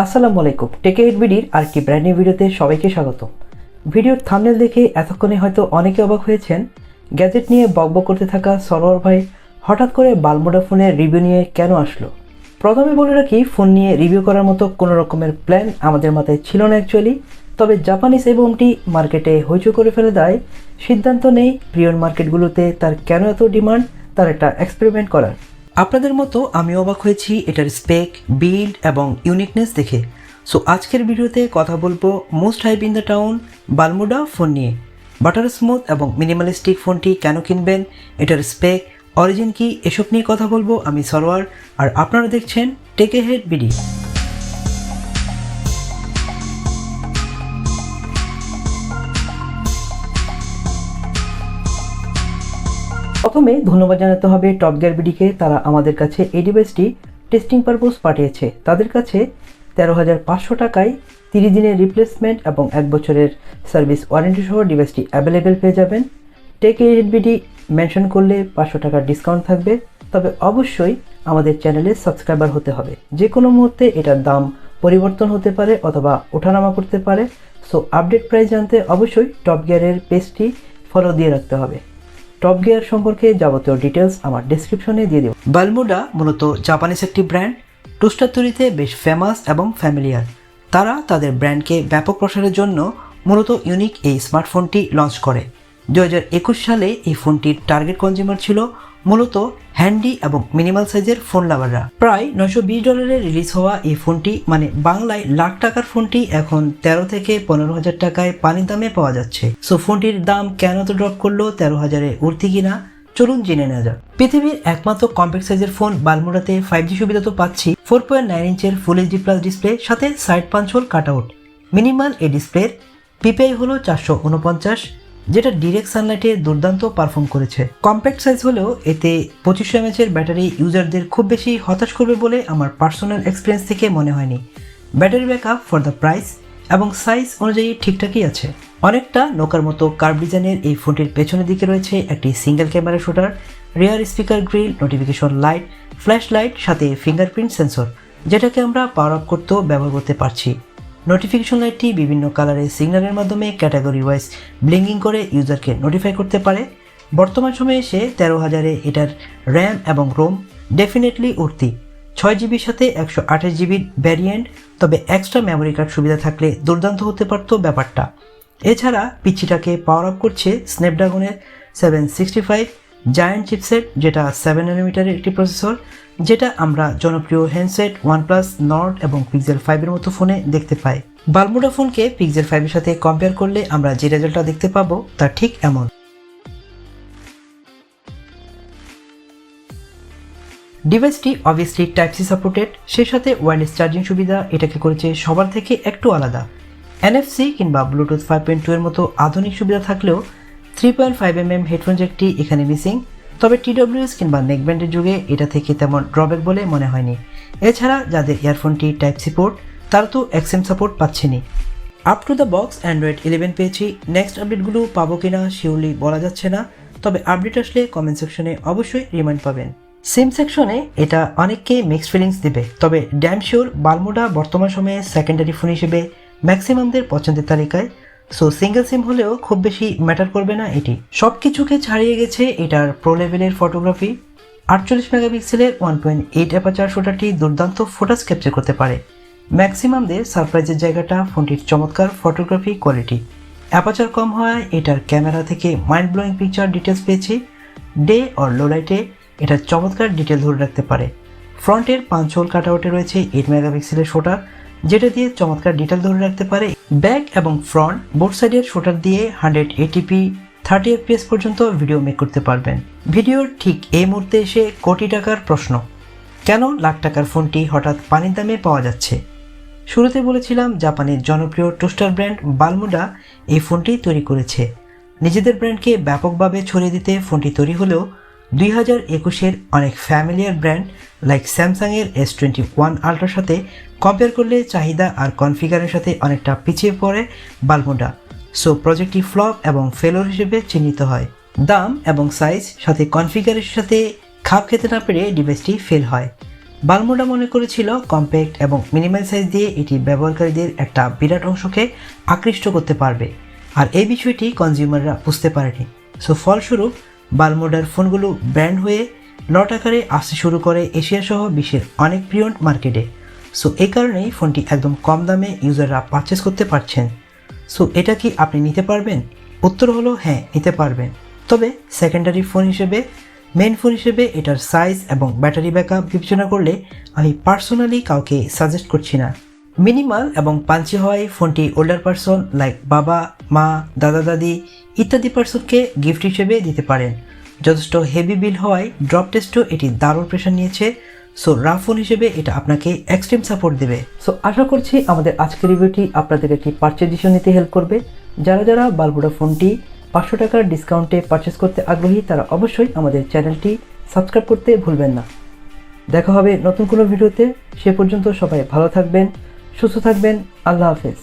আসসালামু আলাইকুম, 𝗘𝗶𝗶𝗰𝗲 আরেকটি ব্র্যান্ড নিউ ভিডিওতে সবাইকে স্বাগত। ভিডিওর থাম্বনেল দেখে এতক্ষণে হয়তো অনেকে অবাক হয়েছেন, গ্যাজেট নিয়ে বকবক করতে থাকা সরোয়ার ভাই হঠাৎ করে বালমুডা ফোনের রিভিউ নিয়ে কেন আসলো। প্রথমে বলে রাখি, ফোন নিয়ে রিভিউ করার মতো কোনো রকমের প্ল্যান আমাদের মাথায় ছিল না অ্যাকচুয়ালি। তবে জাপানিজ এই বোমটি মার্কেটে হইচই করে ফেলে দেয়, সিদ্ধান্ত নেই প্রিয়ন মার্কেটগুলোতে তার কেন এত ডিমান্ড, তার একটা এক্সপেরিমেন্ট করার। আপনাদের মতো আমি অবাক হয়েছি এটার স্পেক, বিল্ড এবং ইউনিকনেস দেখে। সো আজকের ভিডিওতে কথা বলবো most hype in the town Balmuda phone নিয়ে। বাটার স্মুথ এবং মিনিমালিস্টিক ফোনটি কেন কিনবেন, এটার স্পেক, অরিজিন কি, এসব নিয়ে কথা বলবো আমি সরোয়ার, আর আপনারা দেখছেন 𝗘𝗶𝗶𝗀𝗀। প্রথমে ধন্যবাদ জানাতে হবে 𝗃𝗶𝗃𝗃, তারা আমাদের কাছে এই ডিভাইসটি টেস্টিং পারপোজ পাঠিয়েছে। তাদের কাছে 13,500 টাকায় 30 দিনের রিপ্লেসমেন্ট এবং 1 বছরের সার্ভিস ওয়ারেন্টি সহ ডিভাইসটি অ্যাভেলেবেল পেয়ে যাবেন। 𝗘𝗶𝗶𝗃 মেনশন করলে 500 টাকার ডিসকাউন্ট থাকবে। তবে অবশ্যই আমাদের চ্যানেলে সাবস্ক্রাইবার হতে হবে। যে কোনো মুহূর্তে এটার দাম পরিবর্তন হতে পারে অথবা ওঠানামা করতে পারে। সো আপডেট প্রাইস জানতে অবশ্যই টপ গিয়ারের পেজটি ফলো দিয়ে রাখতে হবে। টপ গিয়ার সম্পর্কে যাবতীয় ডিটেলস আমার ডেসক্রিপশনে দিয়ে দেব। বালমুডা মূলত জাপানিজ একটি ব্র্যান্ড, টোস্টার তৈরিতে বেশ ফেমাস এবং ফ্যামিলিয়ার। তারা তাদের ব্র্যান্ডকে ব্যাপক প্রসারের জন্য মূলত ইউনিক এই স্মার্টফোনটি লঞ্চ করে। 2021 সালে এই ফোনটির টার্গেট কনজিউমার ছিল মূলত হ্যান্ডি এবং মিনিমাল সাইজের ফোন লাভাররা। প্রায় $920 রিলিজ হওয়া এই ফোনটি, মানে বাংলায় লাখ টাকার ফোনটি, এখন 13 থেকে 15,000 টাকায় পানির দামে পাওয়া যাচ্ছে। সো ফোনটির দাম কেন তো ড্রপ করলো, 13,000-এ উঠতি কিনা, চলুন জেনে নেওয়া যাক। পৃথিবীর একমাত্র কম্প্যাক্ট সাইজের ফোন বালমুডাতে 5G সুবিধা তো পাচ্ছি, 4.9 ইঞ্চের ফুল এইচডি প্লাস ডিসপ্লে, সাথে side punch whole cut out. Minimal এই ডিসপ্লের PPI হলো 449, যেটা ডিরেক্ট সানলাইটে দুর্দান্ত পারফর্ম করেছে। কম্প্যাক্ট সাইজ হলেও এতে 2500 mAh ব্যাটারি ইউজারদের খুব বেশি হতাশ করবে বলে আমার পার্সোনাল এক্সপিরিয়েন্স থেকে মনে হয়নি। Battery backup for the price এবং সাইজ অনুযায়ী ঠিকঠাকই আছে। অনেকটা নোকার মতো কার্ভ ডিজাইনের এই ফোনটির পেছনের দিকে রয়েছে একটি single camera shooter, rear speaker grill, notification light, flash light, সাথে ফিঙ্গারপ্রিন্ট সেন্সর, যেটাকে আমরা পাওয়ার আপ করতেও ব্যবহার করতে পারছি। নোটিফিকেশন লাইটটি বিভিন্ন কালারের সিগন্যালের মাধ্যমে ক্যাটাগরি ওয়াইজ ব্লিঙ্কিং করে ইউজারকে নোটিফাই করতে পারে। বর্তমান সময়ে এসে 13,000-এ এটার র্যাম এবং রোম ডেফিনেটলি উঠতি। 6GB সাথে 128GB ভ্যারিয়েন্ট, তবে এক্সট্রা মেমোরি কার্ড সুবিধা থাকলে দুর্দান্ত হতে পারত ব্যাপারটা। এছাড়া পিচিটাকে পাওয়ার আপ করছে স্ন্যাপড্রাগনের 765 জায়ান্ট চিপসেট, যেটা 7 nanometer একটি প্রসেসর, যেটা আমরা জনপ্রিয় হ্যান্ডসেট OnePlus, নর্ড এবং Pixel 5-এর মতো ফোনে দেখতে পাই। বালমুডা ফোনকে Pixel 5-এর সাথে কম্পেয়ার করলে আমরা যে রেজাল্টটা দেখতে পাবো তা ঠিক এমন। ডিভাইসটি অবভিয়াসলি টাইপ-সি সাপোর্টেড, সেই সাথে ওয়্যারলেস চার্জিং সুবিধা এটাকে করেছে সবার থেকে একটু আলাদা। NFC কিংবা ব্লুটুথ 5.2 এর মতো আধুনিক সুবিধা থাকলেও 3.5mm হেডফোন জ্যাকটি এখানে মিসিং। তবে TWS কিংবা নেকব্যান্ডের যুগে এটা থেকে তেমন ড্রব্যাক বলে মনে হয়নি। এছাড়া যাদের ইয়ারফোনটি টাইপ-সি পোর্ট, তারা তো XM সাপোর্ট পাচ্ছেনই। Up to the box Android 11 পেয়েছি। নেক্সট আপডেটগুলো পাবো কিনা শিওরলি বলা যাচ্ছে না, তবে আপডেট আসলে কমেন্ট সেকশনে অবশ্যই রিমাইন্ড পাবেন। সিম সেকশনে এটা অনেককে মিক্সড ফিলিংস দিবে, তবে ড্যাম শিওর বালমুডা বর্তমান সময়ে সেকেন্ডারি ফোন হিসেবে ম্যাক্সিমামদের পছন্দের তালিকায়। সো সিঙ্গেল সিম হলেও খুব বেশি ম্যাটার করবে না এটি। সব কিছুকে ছাড়িয়ে গেছে এটার প্রো লেভেলের ফটোগ্রাফি। 48 মেগাপিক্সেলের 1.8 অ্যাপারচার শুটারটি দুর্দান্ত ফোটাস ক্যাপচার করতে পারে। ম্যাক্সিমামদের সারপ্রাইজের জায়গাটা ফোনটির চমৎকার ফটোগ্রাফি কোয়ালিটি। অ্যাপারচার কম হওয়ায় এটার ক্যামেরা থেকে মাইন্ড ব্লোয়িং পিকচার ডিটেলস পেয়েছি। ডে অর লো লাইটে এটা চমৎকার ডিটেল ধরে রাখতে পারে। ফ্রন্টের পাঞ্চ হোল কাট আউটে রয়েছে 8 মেগাপিক্সেলের শুটার, যেটা দিয়ে চমৎকার ডিটেল ধরে রাখতে পারে। ব্যাক এবং ফ্রন্ট বোথ সাইডের শুটার দিয়ে 180p 30 fps পর্যন্ত ভিডিও মেক করতে পারবেন। ভিডিওর ঠিক এই মুহূর্তে এসে কোটি টাকার প্রশ্ন, কেন লাখ টাকার ফোনটি হঠাৎ পানির দামে পাওয়া যাচ্ছে? শুরুতে বলেছিলাম জাপানের জনপ্রিয় টোস্টার ব্র্যান্ড বালমুডা এই ফোনটি তৈরি করেছে। নিজেদের ব্র্যান্ডকে ব্যাপকভাবে ছড়িয়ে দিতে ফোনটি তৈরি হলেও 2021-এর অনেক ফ্যামিলিয়ার ব্র্যান্ড লাইক স্যামসাংয়ের S21 আলট্রার সাথে কম্পেয়ার করলে চাহিদা আর কনফিগারের সাথে অনেকটা পিছিয়ে পড়ে বালমুডা। সো প্রজেক্টটি ফ্লপ এবং ফেলোর হিসেবে চিহ্নিত হয়। দাম এবং সাইজ সাথে কনফিগারের সাথে খাপ খেতে না পেরে ডিভাইসটি ফেল হয়। বালমুডা মনে করেছিল কম্প্যাক্ট এবং মিনিমাল সাইজ দিয়ে এটি ব্যবহারকারীদের একটা বিরাট অংশকে আকৃষ্ট করতে পারবে, আর এই বিষয়টি কনজিউমাররা বুঝতে পারেনি। সো ফলস্বরূপ বালমুডার ফোনগুলো ব্র্যান্ড হয়ে লট আকারে আসতে শুরু করে এশিয়া সহ বিশ্বের অনেক প্রিয়ন্ট মার্কেটে। সো এই কারণেই ফোনটি একদম কম দামে ইউজাররা পারচেস করতে পারছেন। সো এটা কি আপনি নিতে পারবেন? উত্তর হলো হ্যাঁ, নিতে পারবেন, তবে সেকেন্ডারি ফোন হিসেবে। মেন ফোন হিসেবে এটার সাইজ এবং ব্যাটারি ব্যাকআপ বিবেচনা করলে আমি পার্সোনালি কাউকে সাজেস্ট করছি না। মিনিমাল এবং পাঞ্চি হওয়ায় ফোনটি ওল্ডার পারসন লাইক বাবা, মা, দাদা, দাদি ইত্যাদি পারসনকে গিফট হিসেবে দিতে পারেন। যথেষ্ট হেভি বিল হওয়ায় ড্রপ টেস্টও এটি দারুণ প্রেশার নিয়েছে। সো রাফ ফোন হিসেবে এটা আপনাকে এক্সট্রিম সাপোর্ট দেবে। সো আশা করছি আমাদের আজকের রিভিউটি আপনাদের একটি পারচেজ ডিসিশন নিতে হেল্প করবে। যারা বালমুডা ফোনটি 500 টাকার ডিসকাউন্টে পারচেস করতে আগ্রহী তারা অবশ্যই আমাদের চ্যানেলটি সাবস্ক্রাইব করতে ভুলবেন না। দেখা হবে নতুন কোনো ভিডিওতে। সে পর্যন্ত সবাই ভালো থাকবেন, সুস্থ থাকবেন। আল্লাহ হাফেজ।